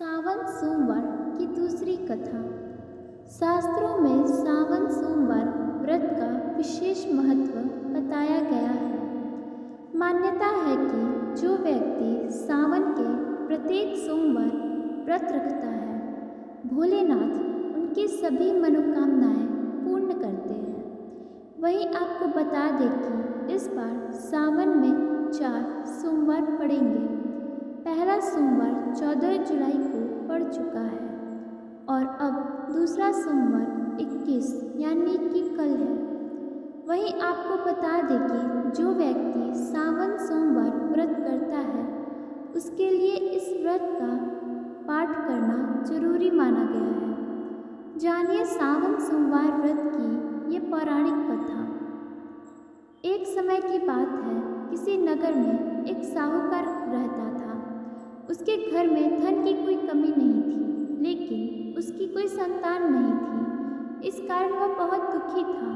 सावन सोमवार की दूसरी कथा। शास्त्रों में सावन सोमवार व्रत का विशेष महत्व बताया गया है। मान्यता है कि जो व्यक्ति सावन के प्रत्येक सोमवार व्रत रखता है, भोलेनाथ उनकी सभी मनोकामनाएं पूर्ण करते हैं। वहीं आपको बता दें कि इस बार सावन में 4 सोमवार पड़ेंगे। पहला सोमवार 14 जुलाई को पड़ चुका है और अब दूसरा सोमवार 21 यानी कि कल है। वहीं आपको बता दें कि जो व्यक्ति सावन सोमवार व्रत करता है, उसके लिए इस व्रत का पाठ करना जरूरी माना गया है। जानिए सावन सोमवार व्रत की ये पौराणिक कथा। एक समय की बात है, किसी नगर में एक साहूकार रहता था। उसके घर में धन की कोई कमी नहीं थी, लेकिन उसकी कोई संतान नहीं थी। इस कारण वह बहुत दुखी था।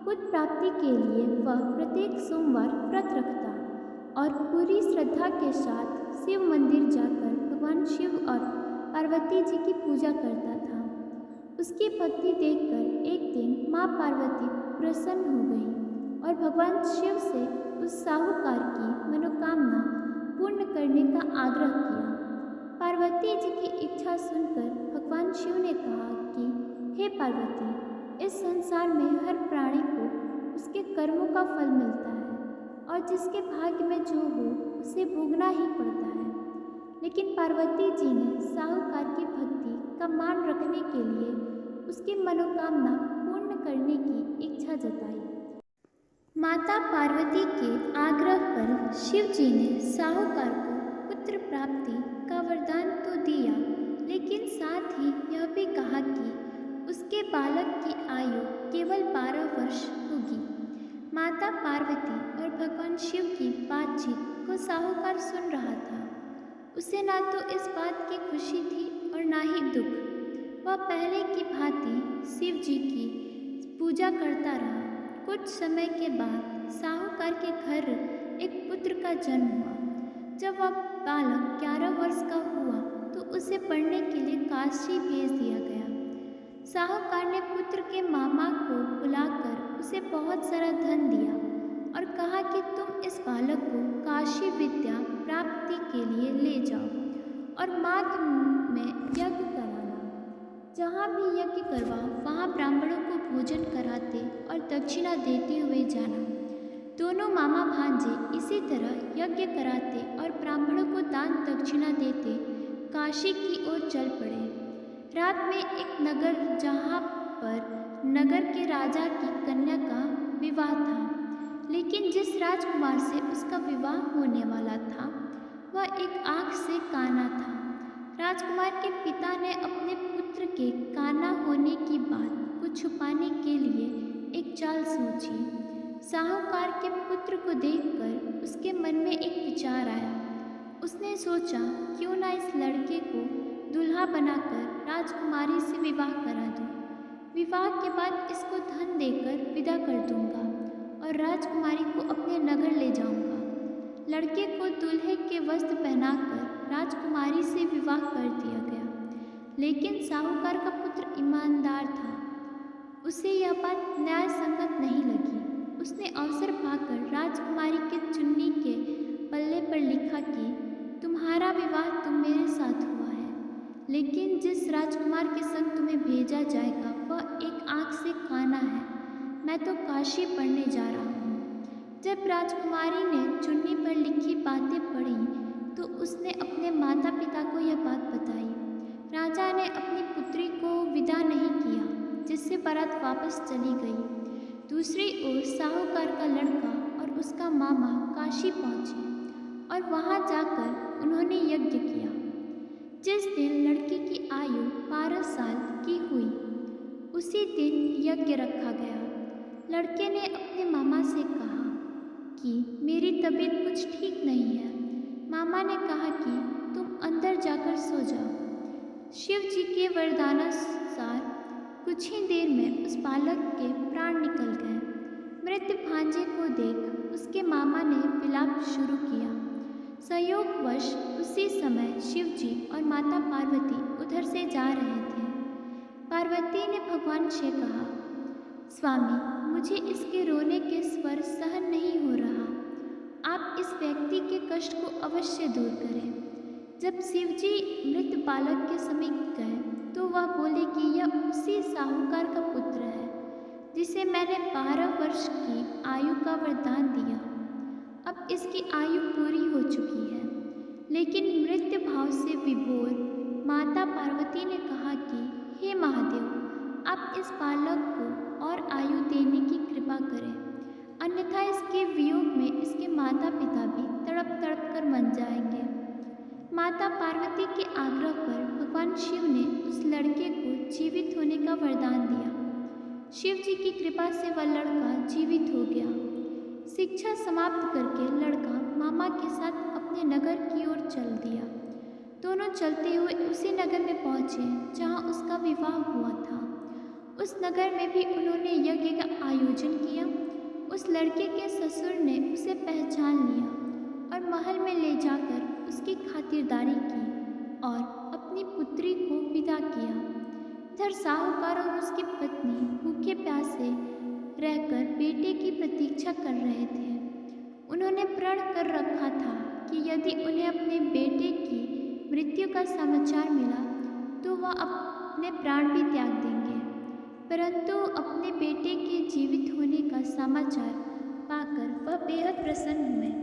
पुत्र प्राप्ति के लिए वह प्रत्येक सोमवार व्रत रखता और पूरी श्रद्धा के साथ शिव मंदिर जाकर भगवान शिव और पार्वती जी की पूजा करता था। उसकी भक्ति देखकर एक दिन माँ पार्वती प्रसन्न हो गई और भगवान शिव से उस साहूकार की मनोकामना पूर्ण करने का आग्रह किया। पार्वती जी की इच्छा सुनकर भगवान शिव ने कहा कि हे पार्वती, इस संसार में हर प्राणी को उसके कर्मों का फल मिलता है और जिसके भाग्य में जो हो उसे भोगना ही पड़ता है। लेकिन पार्वती जी ने साहूकार की भक्ति का मान रखने के लिए उसकी मनोकामना पूर्ण करने की इच्छा जताई। माता पार्वती के आग्रह पर शिव जी ने साहूकार को पुत्र प्राप्ति का वरदान तो दिया, लेकिन साथ ही यह भी कहा कि उसके बालक की आयु केवल 12 वर्ष होगी। माता पार्वती और भगवान शिव की बातचीत को साहूकार सुन रहा था। उसे ना तो इस बात की खुशी थी और ना ही दुख। वह पहले की भांति शिव जी की पूजा करता रहा। कुछ समय के बाद साहूकार के घर एक पुत्र का जन्म हुआ। जब वह बालक 11 वर्ष का हुआ तो उसे पढ़ने के लिए काशी भेज दिया गया। साहूकार ने पुत्र के मामा को बुलाकर उसे बहुत सारा धन दिया और कहा कि तुम इस बालक को काशी विद्या प्राप्ति के लिए ले जाओ और माघ में यज्ञ कराना। जहाँ भी यज्ञ करवाओ वहाँ ब्राह्मणों को भोजन कराते और दक्षिणा देते हुए जाना। दोनों मामा भांजे इसी तरह यज्ञ कराते और ब्राह्मणों को दान दक्षिणा देते काशी की ओर चल पड़े। रात में एक नगर जहाँ पर नगर के राजा की कन्या का विवाह था, लेकिन जिस राजकुमार से उसका विवाह होने वाला था वह एक आँख से काना था। राजकुमार के पिता ने अपने पुत्र के काना होने की बात को छुपाने के लिए एक चाल सोची। साहूकार के पुत्र को देखकर उसके मन में एक विचार आया। उसने सोचा, क्यों ना इस लड़के को दूल्हा बनाकर राजकुमारी से विवाह करा दूं। विवाह के बाद इसको धन देकर विदा कर दूंगा और राजकुमारी को अपने नगर ले जाऊंगा। लड़के को दूल्हे के वस्त्र पहनाकर राजकुमारी से विवाह कर दिया गया। लेकिन साहूकार का पुत्र ईमानदार था। उसे यह बात न्याय संगत नहीं लगी। उसने अवसर पाकर राजकुमारी के चुन्नी के पल्ले पर लिखा कि तुम्हारा विवाह तो मेरे साथ हुआ है, लेकिन जिस राजकुमार के संग तुम्हें भेजा जाएगा वह एक आँख से काना है। मैं तो काशी पढ़ने जा रहा हूँ। जब राजकुमारी ने चुन्नी पर लिखी बातें पढ़ी तो उसने अपने माता पिता को यह बात बताई। राजा ने अपनी पुत्री को विदा नहीं किया, जिससे बारात वापस चली गई। दूसरी ओर साहूकार का लड़का और उसका मामा काशी पहुँचे और वहाँ जाकर उन्होंने यज्ञ किया। जिस दिन लड़की की आयु 12 साल की हुई, उसी दिन यज्ञ रखा गया। लड़के ने अपने मामा से कहा कि मेरी तबीयत कुछ ठीक नहीं है। मामा ने कहा कि तुम अंदर जाकर सो जाओ। शिव जी के वरदानानुसार कुछ ही देर में उस बालक के प्राण निकल गए। मृत भांजे को देख उसके मामा ने विलाप शुरू किया। संयोगवश उसी समय शिव जी और माता पार्वती उधर से जा रहे थे। पार्वती ने भगवान से कहा, स्वामी, मुझे इसके रोने के स्वर सहन नहीं हो रहा। आप इस व्यक्ति के कष्ट को अवश्य दूर करें। जब शिवजी मृत बालक के समीप गए तो वह बोले कि यह उसी साहूकार का पुत्र है जिसे मैंने 12 वर्ष की आयु का वरदान दिया। अब इसकी आयु पूरी हो चुकी है। लेकिन मृत्यु भाव से विभोर माता पार्वती ने कहा कि हे महादेव, आप इस बालक को और आयु देने की कृपा करें, अन्यथा इसके वियोग में इसके माता पिता भी तड़प तड़प कर मर जाएंगे। माता पार्वती के आग्रह पर भगवान शिव ने उस लड़के को जीवित होने का वरदान दिया। शिव जी की कृपा से वह लड़का जीवित हो गया। शिक्षा समाप्त करके लड़का मामा के साथ अपने नगर की ओर चल दिया। दोनों चलते हुए उसी नगर में पहुँचे जहाँ उसका विवाह हुआ था। उस नगर में भी उन्होंने यज्ञ का आयोजन किया। उस लड़के के ससुर ने उसे पहचान लिया और महल में ले जाकर उसकी खातिरदारी की और अपनी पुत्री को विदा किया। इधर साहूकार और उसकी पत्नी भूखे प्यासे रहकर बेटे की प्रतीक्षा कर रहे थे। उन्होंने प्रण कर रखा था कि यदि उन्हें अपने बेटे की मृत्यु का समाचार मिला तो वह अपने प्राण भी त्याग देंगे। परंतु अपने बेटे के जीवित होने का समाचार पाकर वह बेहद प्रसन्न हुए।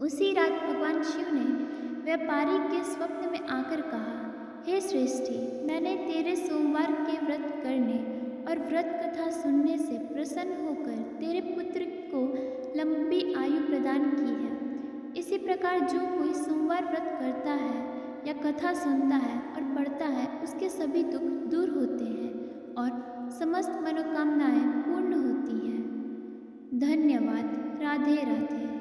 उसी रात भगवान शिव ने व्यापारी के स्वप्न में आकर कहा, हे श्रेष्ठी, मैंने तेरे सोमवार के व्रत करने और व्रत कथा सुनने से प्रसन्न होकर तेरे पुत्र को लंबी आयु प्रदान की है। इसी प्रकार जो कोई सोमवार व्रत करता है या कथा सुनता है और पढ़ता है, उसके सभी दुख दूर होते हैं और समस्त मनोकामनाएं पूर्ण होती हैं। धन्यवाद। राधे राधे।